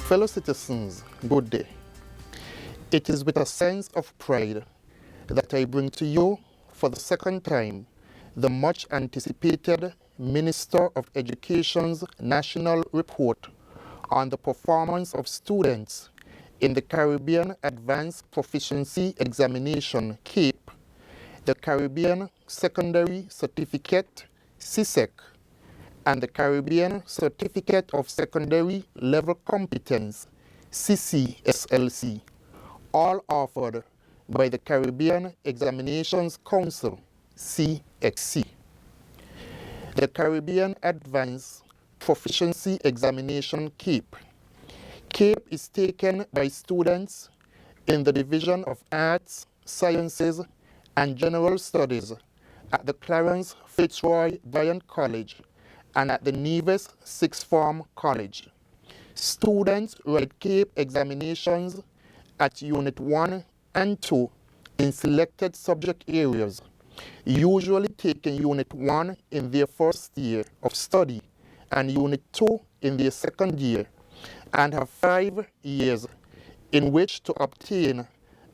Fellow citizens, good day. It is with a sense of pride that I bring to you for the second time the much anticipated Minister of Education's National Report on the performance of students in the Caribbean Advanced Proficiency Examination CAPE, the Caribbean Secondary Certificate CISC, and the Caribbean Certificate of Secondary Level Competence CCSLC, all offered by the Caribbean Examinations Council CXC. The Caribbean Advanced Proficiency Examination CAPE. CAPE is taken by students in the Division of Arts, Sciences, and General Studies at the Clarence Fitzroy Bryant College and at the Nevis Sixth Form College. Students write CAPE examinations at Unit 1 and 2 in selected subject areas, usually taking Unit 1 in their first year of study and Unit 2 in their second year, and have 5 years in which to obtain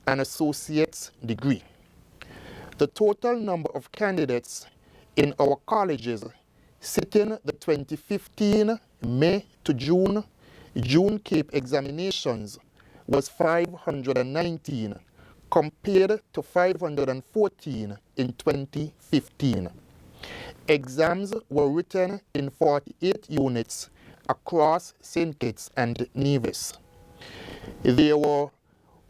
an associate's degree. The total number of candidates in our colleges sitting the 2015 May to June CAPE examinations was 519 compared to 514 in 2015. Exams were written in 48 units across St. Kitts and Nevis. There were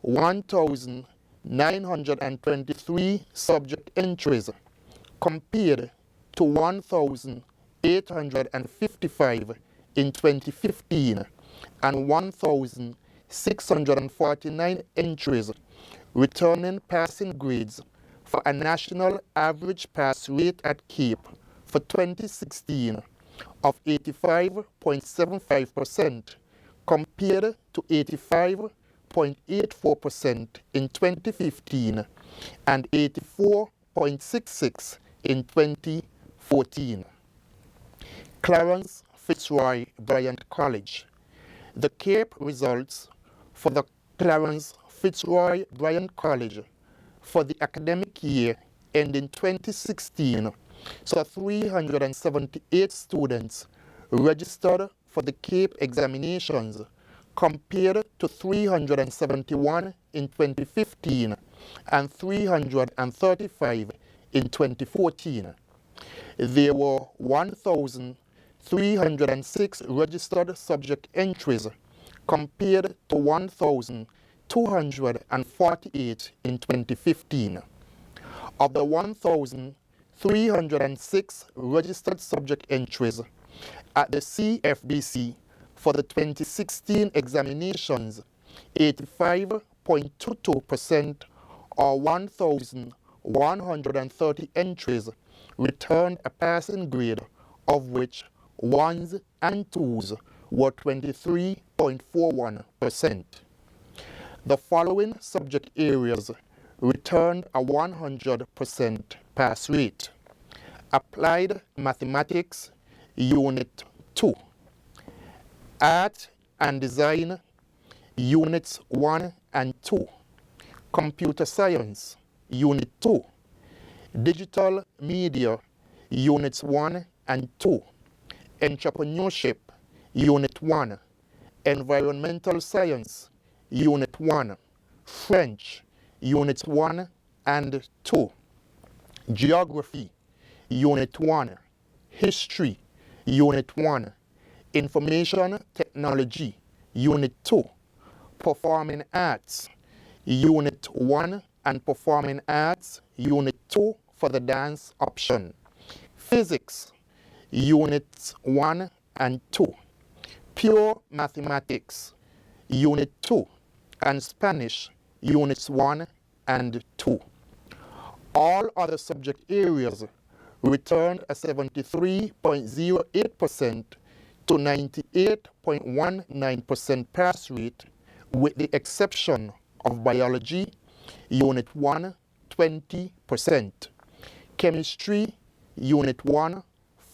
1,923 subject entries compared to 1,855 in 2015 and 1,649 entries, returning passing grades for a national average pass rate at CAPE for 2016 of 85.75% compared to 85.84% in 2015 and 84.66% in 2014. Clarence Fitzroy Bryant College. The CAPE results for the Clarence Fitzroy Bryant College for the academic year ending 2016 saw 378 students registered for the CAPE examinations compared to 371 in 2015 and 335 in 2014. There were 1,306 registered subject entries compared to 1,248 in 2015. Of the 1,306 registered subject entries at the CFBC for the 2016 examinations, 85.22% or 1,130 entries returned a passing grade, of which ones and twos were 23.41%. The following subject areas returned a 100% pass rate: Applied Mathematics, Unit 2; Art and Design, Units 1 and 2; Computer Science, Unit 2; Digital Media, Units 1 and 2; Entrepreneurship, Unit 1; Environmental Science, Unit 1; French, Units 1 and 2; Geography, Unit 1; History, Unit 1; Information Technology, Unit 2; Performing Arts, Unit 1 and Performing Arts, Unit 2 for the dance option; Physics, Units 1 and 2; Pure Mathematics, Unit 2; and Spanish, Units 1 and 2. All other subject areas returned a 73.08% to 98.19% pass rate, with the exception of Biology, Unit 1, 20%; Chemistry, Unit 1,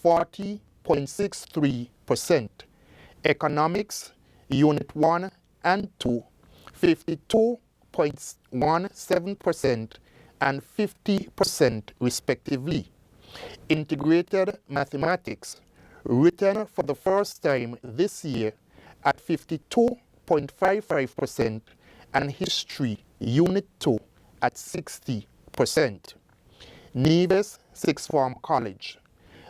40.63%; Economics, Unit 1 and 2, 52.17% and 50% respectively. Integrated Mathematics, written for the first time this year at 52.55% and History Unit 2 at 60%. Nevis Sixth Form College.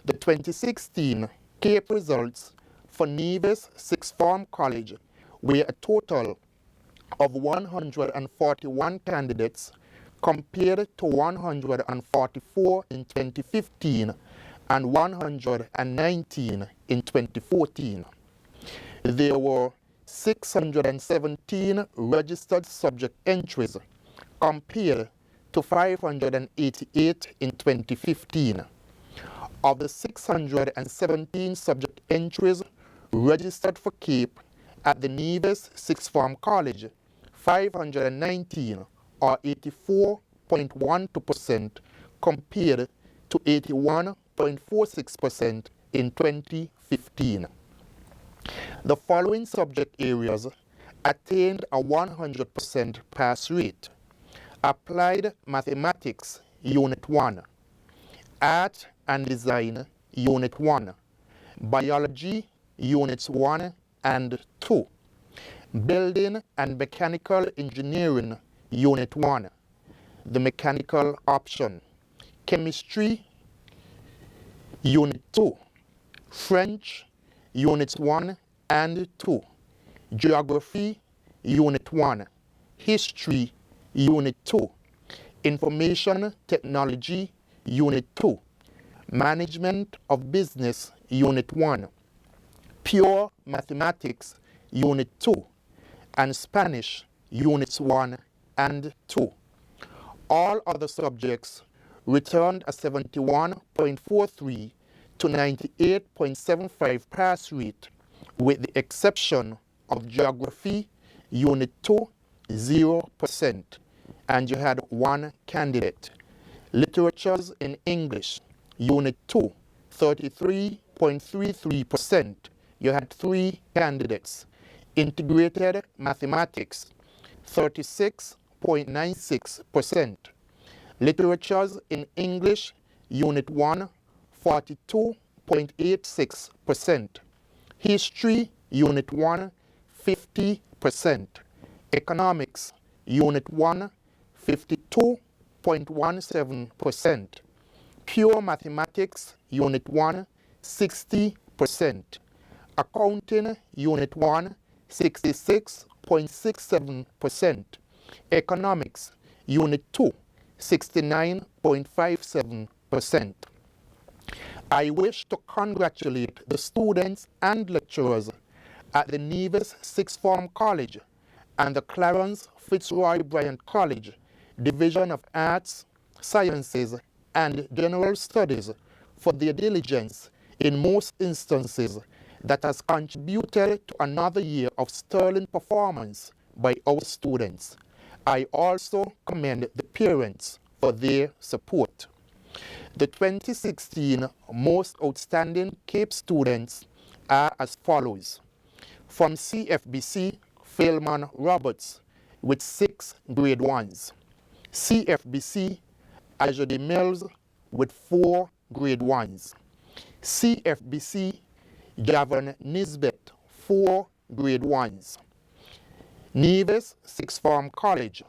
The 2016 CAPE results for Nevis Sixth Form College were a total of 141 candidates compared to 144 in 2015 and 119 in 2014. There were 617 registered subject entries compared to 588 in 2015. Of the 617 subject entries registered for CAPE at the Nevis Sixth Form College, 519 or 84.12% compared to 81.46% in 2015. The following subject areas attained a 100% pass rate: Applied Mathematics, Unit 1, Art and Design, Unit 1, Biology, Units 1 and 2, Building and Mechanical Engineering, Unit 1, the mechanical option, Chemistry, Unit 2, French, Units 1 and 2, Geography, Unit 1, History, Unit 2, Information Technology, Unit 2, Management of Business, Unit 1, Pure Mathematics, Unit 2, and Spanish, Units 1 and 2. All other subjects returned a 71.43 to 98.75 pass rate, with the exception of Geography, Unit 2, 0%, and you had one candidate. Literatures in English, Unit 2, 33.33%, you had 3 candidates. Integrated Mathematics, 36.96%. Literatures in English, Unit 1, 42.86%. History, Unit 1, 50%. Economics, Unit 1, 52.17%. Pure Mathematics, Unit 1, 60%. Accounting, Unit 1, 66.67%. Economics, Unit 2, 69.57%. I wish to congratulate the students and lecturers at the Nevis Sixth Form College and the Clarence Fitzroy Bryant College, Division of Arts, Sciences, and General Studies for their diligence in most instances that has contributed to another year of sterling performance by our students. I also commend the parents for their support. The 2016 Most Outstanding CAPE students are as follows. From CFBC, Philman Roberts with 6 grade 1s. CFBC, Ajode Mills with 4 grade 1s. CFBC, Javon Nisbet, 4 grade 1s. Nevis Sixth Form College,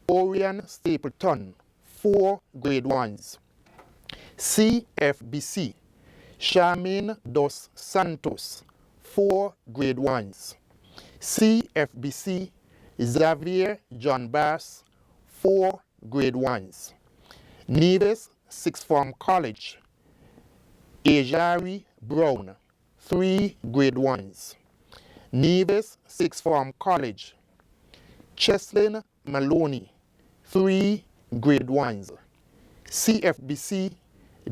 Orion Stapleton, 4 grade 1s. CFBC, Charmaine Dos Santos, 4 grade 1s. CFBC, Xavier John Bass, 4 grade 1s. Nevis Sixth Form College, Ajari Brown, 3 grade 1s. Nevis Sixth Form College, Cheslin Maloney, 3 grade 1s. CFBC,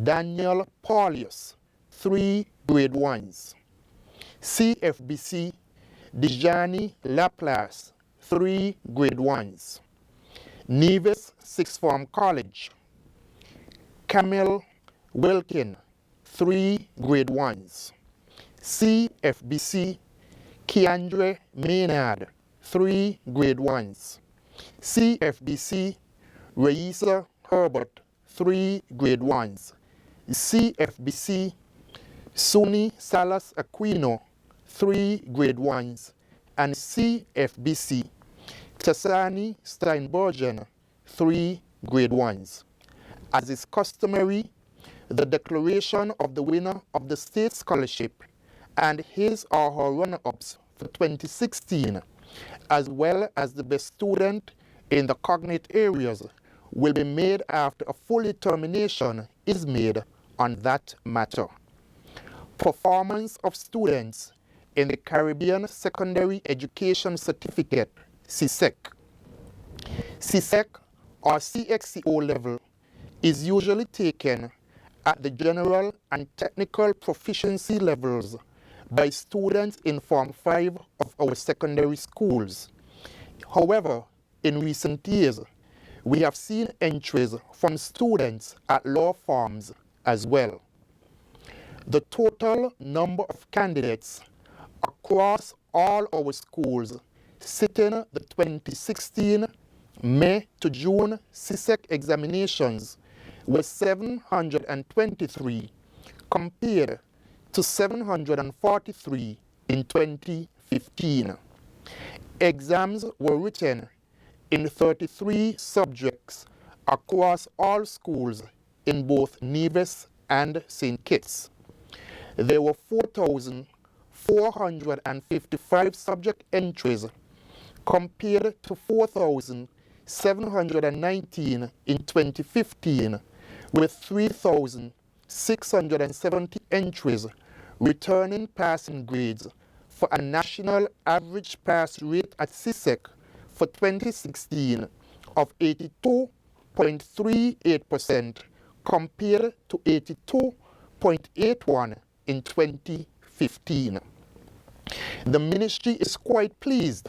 Daniel Paulius, 3 grade 1s. CFBC, Dejani Laplace, 3 grade 1s. Nevis Sixth Form College, Camille Wilkin, 3 grade 1s. CFBC, Keandre Maynard, 3 grade 1s. CFBC, Raisa Herbert, 3 grade 1s. CFBC, Suni Salas Aquino, 3 grade 1s. And CFBC, Tasani Steinbergen, 3 grade 1s. As is customary, the declaration of the winner of the state scholarship and his or her runner-ups for 2016, as well as the best student in the cognate areas, will be made after a full determination is made on that matter. Performance of students in the Caribbean Secondary Education Certificate, CISC. CISC or CXCO level is usually taken at the general and technical proficiency levels by students in Form 5 of our secondary schools. However, in recent years, we have seen entries from students at law firms as well. The total number of candidates across all our schools sitting the 2016 May to June CISC examinations was 723 compared to 743 in 2015. Exams were written in 33 subjects across all schools in both Nevis and St. Kitts. There were 4,455 subject entries compared to 4,719 in 2015, with 3,670 entries returning passing grades for a national average pass rate at CISC for 2016 of 82.38% compared to 82.81% in 2015. The ministry is quite pleased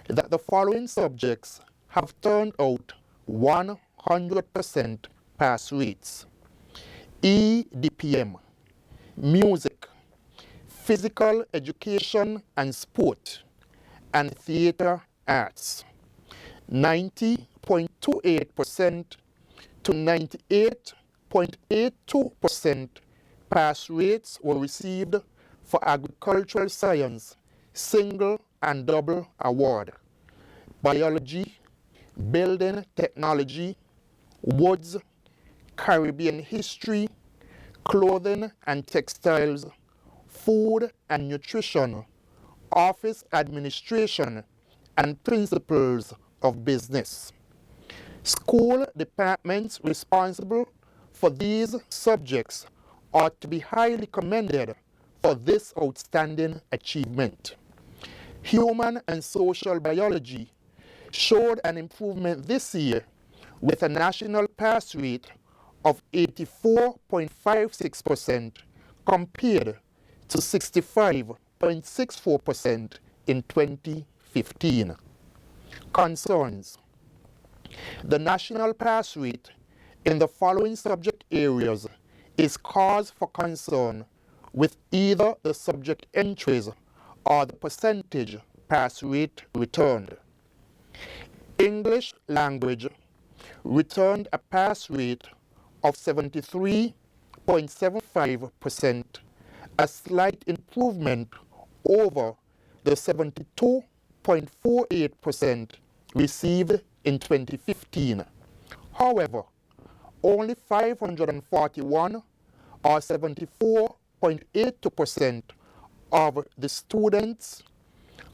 that the following subjects have turned out 100% pass rates: EDPM, music, physical education and sport, and theater arts. 90.28% to 98.82% pass rates were received for agricultural science, single and double award, biology, building technology, woods, Caribbean history, clothing and textiles, food and nutrition, office administration, and principles of business. School departments responsible for these subjects ought to be highly commended for this outstanding achievement. Human and social biology showed an improvement this year with a national pass rate of 84.56% compared to 65.64% in 2015. Concerns. The national pass rate in the following subject areas is cause for concern with either the subject entries or the percentage pass rate returned. English language returned a pass rate of 73.75%, a slight improvement over the 72.48% received in 2015. However, only 541 or 74.82% of the students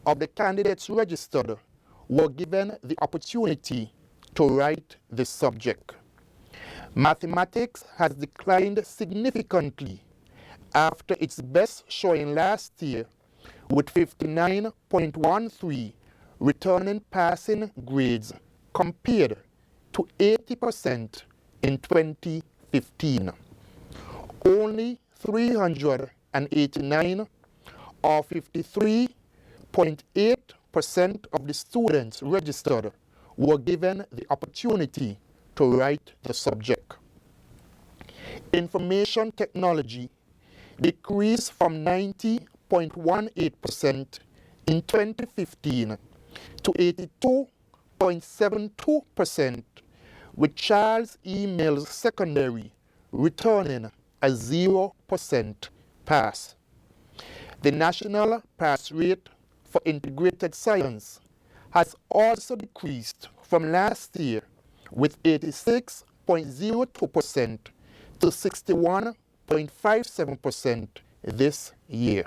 of the candidates registered were given the opportunity to write this subject. Mathematics has declined significantly after its best showing last year, with 59.13 returning passing grades compared to 80% in 2015. Only 389 or 53.8% of the students registered were given the opportunity to write the subject. Information technology decreased from 90.18% in 2015 to 82.72%, with Charles E. Mills Secondary returning a 0% pass. The national pass rate for integrated science has also decreased from last year, with 86.02% to 61.57% this year.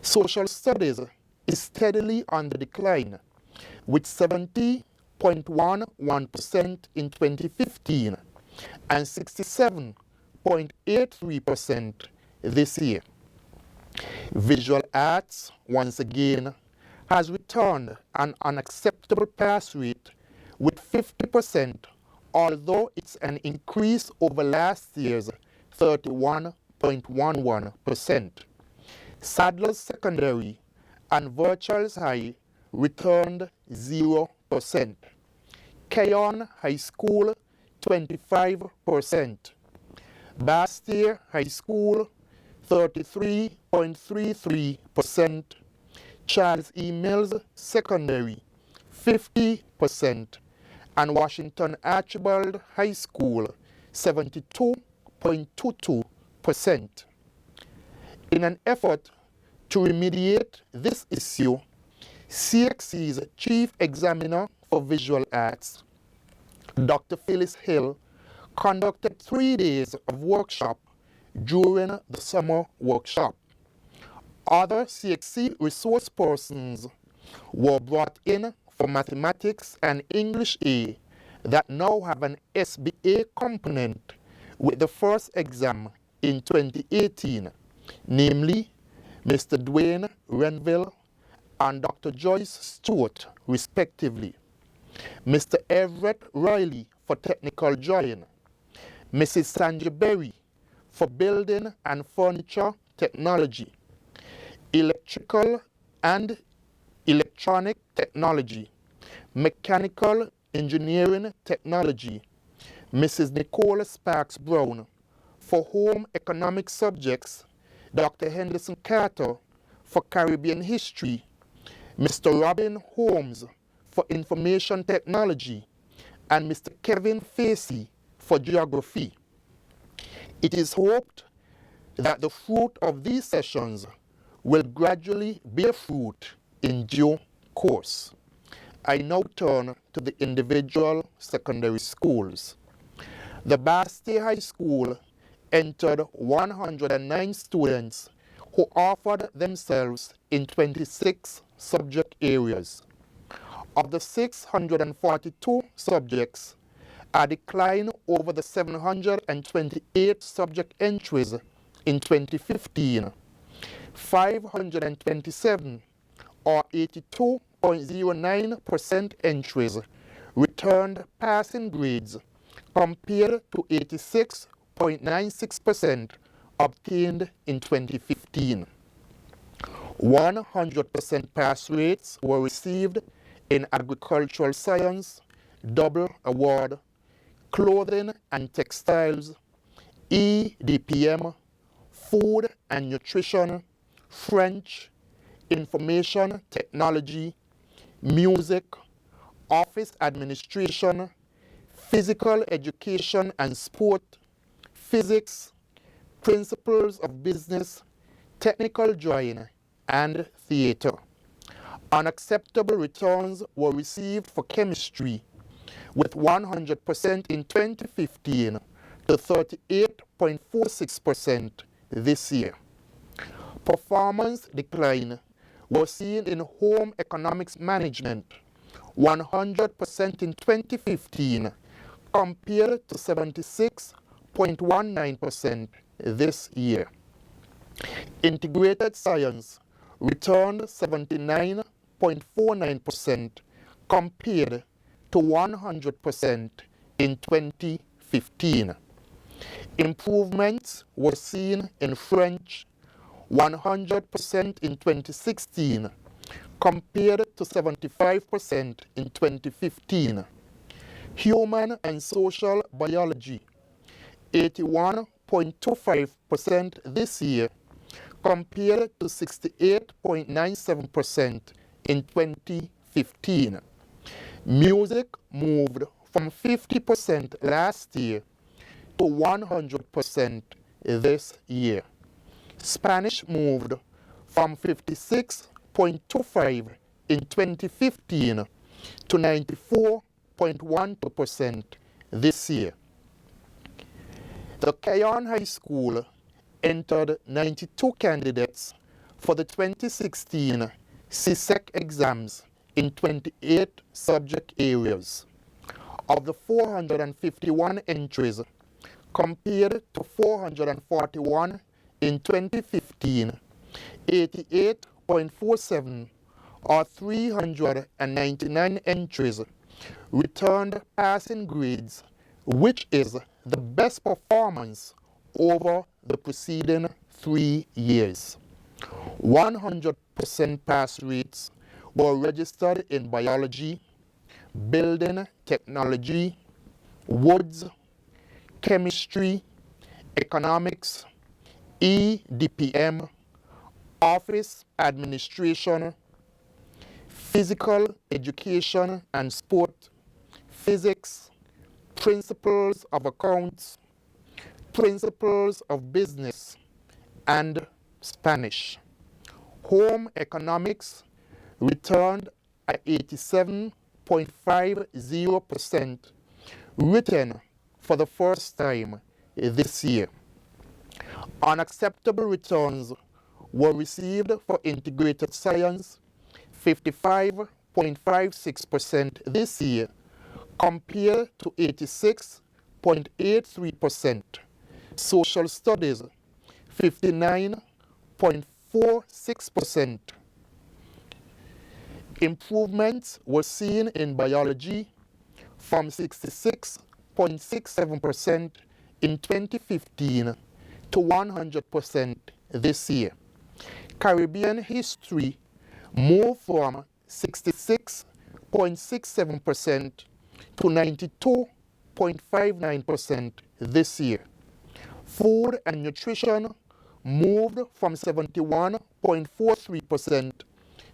Social studies is steadily on the decline, with 70.11% in 2015 and 67.83% this year. Visual arts, once again, has returned an unacceptable pass rate with 50%, although it's an increase over last year's 31.11%. Sadler's Secondary and Virtuals High returned 0%. Keyon High School 25%. Bastyr High School 33.33%. Charles E. Mills Secondary 50%. And Washington Archibald High School 72.22%. In an effort to remediate this issue, CXC's Chief Examiner for Visual Arts, Dr. Phyllis Hill, conducted 3 days of workshop during the summer workshop. Other CXC resource persons were brought in for mathematics and English A that now have an SBA component with the first exam in 2018, namely Mr. Dwayne Renville and Dr. Joyce Stewart, respectively. Mr. Everett Riley for technical drawing, Mrs. Sandra Berry for building and furniture technology, electrical and electronic technology, mechanical engineering technology, Mrs. Nicola Sparks Brown for home economic subjects, Dr. Henderson Carter for Caribbean history, Mr. Robin Holmes for information technology, and Mr. Kevin Facey for geography. It is hoped that the fruit of these sessions will gradually bear fruit in due course. I now turn to the individual secondary schools. The Bastyr High School entered 109 students who offered themselves in 26 subject areas. Of the 642 subjects, a decline over the 728 subject entries in 2015. 527, or 82.09% entries, returned passing grades compared to 86.96% obtained in 2015. 100% pass rates were received in agricultural science, double award, clothing and textiles, EDPM, food and nutrition, French, information technology, music, office administration, physical education and sport, physics, principles of business, technical drawing, and theater. Unacceptable returns were received for chemistry, with 100% in 2015 to 38.46% this year. Performance decline was seen in home economics management, 100% in 2015 compared to 76.19% this year. Integrated science returned 79.49% compared to 100% in 2015. Improvements were seen in French, 100% in 2016 compared to 75% in 2015. Human and social biology, 81.25% this year compared to 68.97% in 2015. Music moved from 50% last year to 100% this year. Spanish moved from 56.25% in 2015 to 94.12% this year. The Keyon High School entered 92 candidates for the 2016 CISC exams in 28 subject areas. Of the 451 entries, compared to 441 in 2015, 88.47 or 399 entries returned passing grades, which is the best performance over the preceding 3 years. 100% pass rates were registered in biology, building technology, woods, chemistry, economics, EDPM, office administration, physical education and sport, physics, principles of accounts, principles of business, and Spanish. Home economics returned at 87.50%, written for the first time this year. Unacceptable returns were received for integrated science, 55.56% this year, compared to 86.83%. Social studies, 59.46%. Improvements were seen in biology from 66.67% in 2015 to 100% this year. Caribbean history moved from 66.67% to 92.59% this year. Food and nutrition moved from 71.43%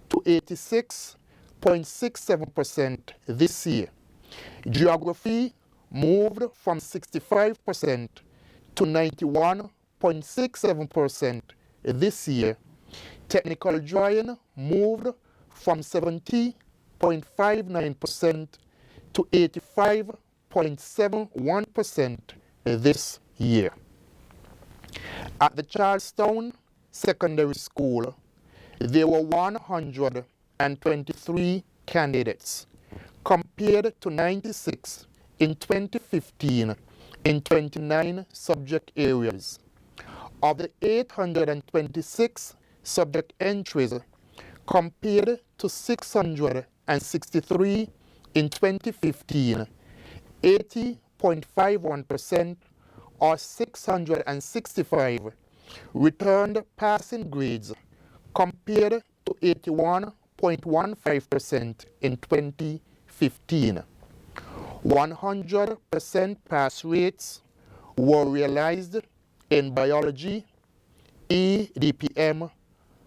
to 86.67% this year. Geography moved from 65% to 91.67% this year. Technical drawing moved from 70.59% to 85.71% this year. At the Charlestown Secondary School, there were 123 candidates, compared to 96 in 2015 in 29 subject areas. Of the 826 subject entries, compared to 663 in 2015, 80.51% or 665 returned passing grades, compared to 81.15% in 2015. 100% pass rates were realized in biology, EDPM,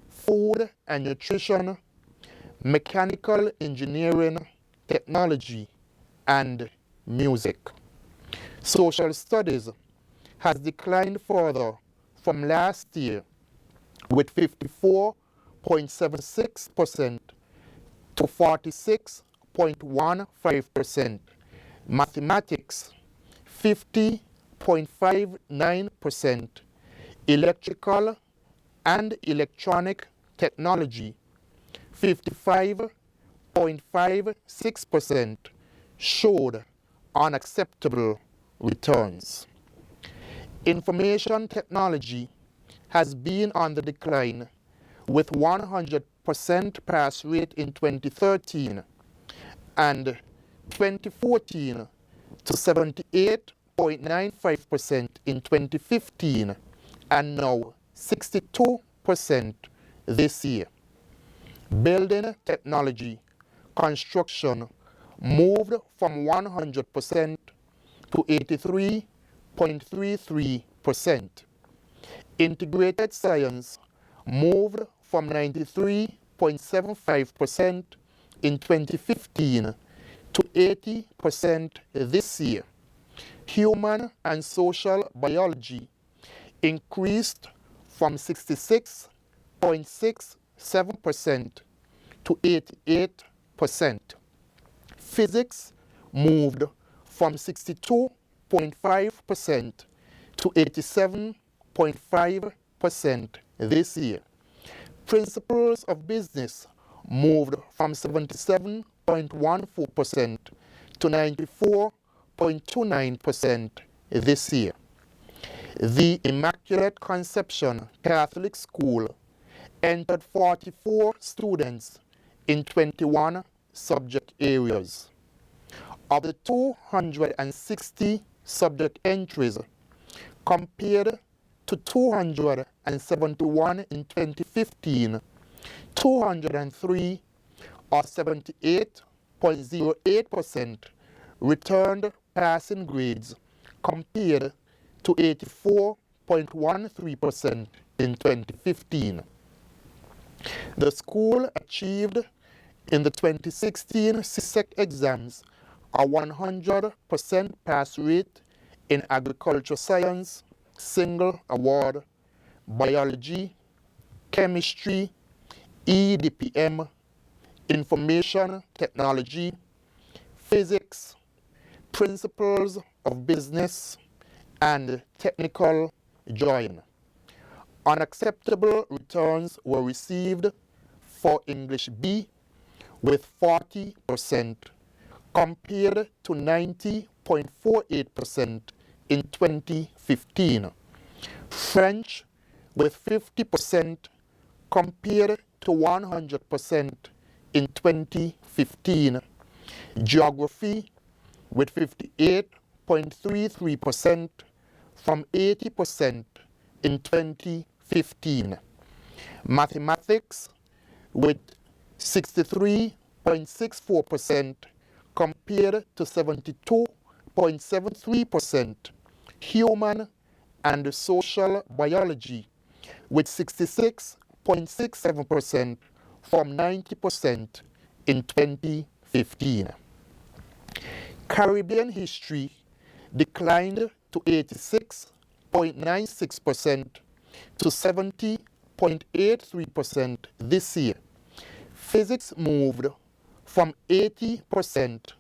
food and nutrition, mechanical engineering, technology, and music. Social studies has declined further from last year, with 54.76% to 46.15%. Mathematics, 50.59%. Electrical and electronic technology, 55.56%, showed unacceptable returns. Information technology has been on the decline, with 100% pass rate in 2013 and 2014 to 78.95% in 2015 and now 62% this year. Building technology, construction moved from 100% to 83.33%. Integrated science moved from 93.75% in 2015 to 80% this year. Human and social biology increased from 66.67% to 88%. Physics moved from 62.5% to 87.5% this year. Principles of business moved from 77.14% to 94.29% this year. The Immaculate Conception Catholic School entered 44 students in 21 subject areas. Of the 260 subject entries, compared to 271 in 2015, 203 or 78.08% returned passing grades compared to 84.13% in 2015. The school achieved in the 2016 CISC exams a 100% pass rate in agriculture science, single award, biology, chemistry, EDPM, information technology, physics, principles of business, and technical drawing. Unacceptable returns were received for English B with 40% compared to 90.48% in 2015. French with 50% compared to 100% in 2015. Geography with 58.33% from 80% in 2015. Mathematics with 63.64% compared to 72.73%. Human and social biology with 66.67% from 90% in 2015. Caribbean history declined to 86.96% to 70.83% this year. Physics moved from 80%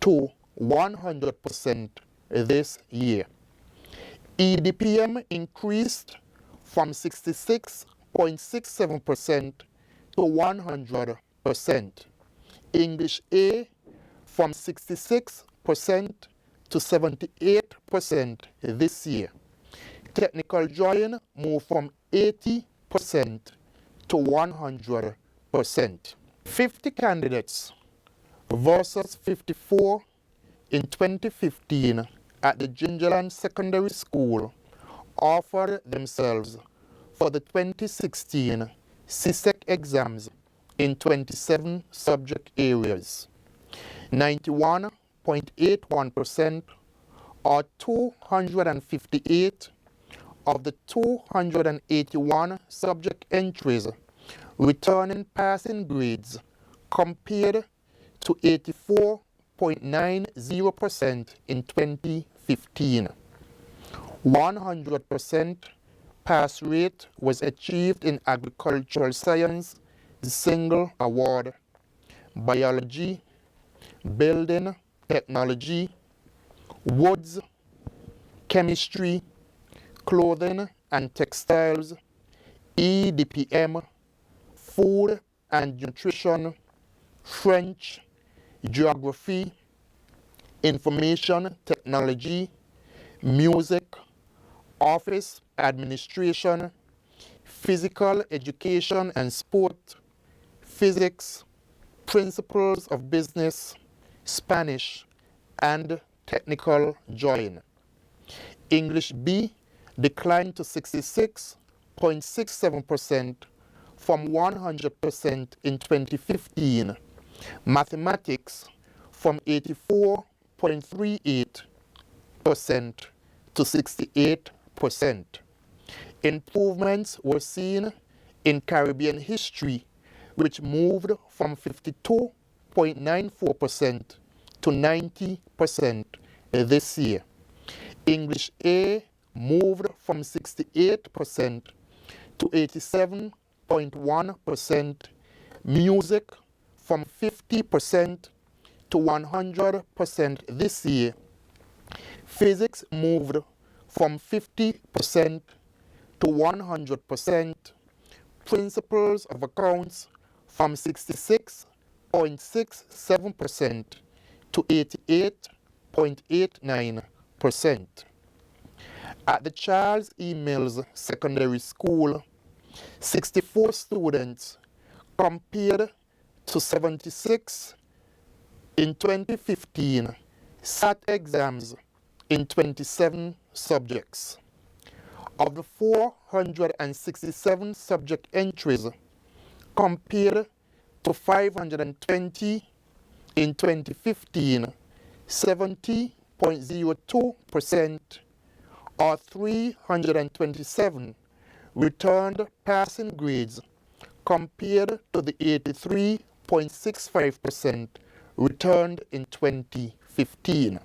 to 100% this year. EDPM increased from 66.67% to 100%. English A from 66% to 78% this year. Technical drawing moved from 80% to 100%. 50 candidates versus 54 in 2015 at the Gingerland Secondary School offered themselves for the 2016 CISC exams in 27 subject areas. 91.81% or 258 of the 281 subject entries returning passing grades compared to 84.90% in 2015. 100% pass rate was achieved in agricultural science, single award, biology, building technology, woods, chemistry, clothing and textiles, EDPM, food and nutrition, French, geography, information technology, music, office administration, physical education and sport, physics, principles of business, Spanish, and technical drawing. English B declined to 66.67% from 100% in 2015. Mathematics from 84.38% to 68%. Improvements were seen in Caribbean history, which moved from 52.94% to 90% this year. English A moved from 68% to 87.1%, music from 50% to 100% this year. Physics moved from 50% to 100%, principles of accounts from 66.67% to 88.89%. At the Charles E. Mills Secondary School, 64 students compared to 76 in 2015 sat exams in 27 subjects. Of the 467 subject entries compared to 520 in 2015, 70.02% or 327 returned passing grades compared to the 83.65% returned in 2015.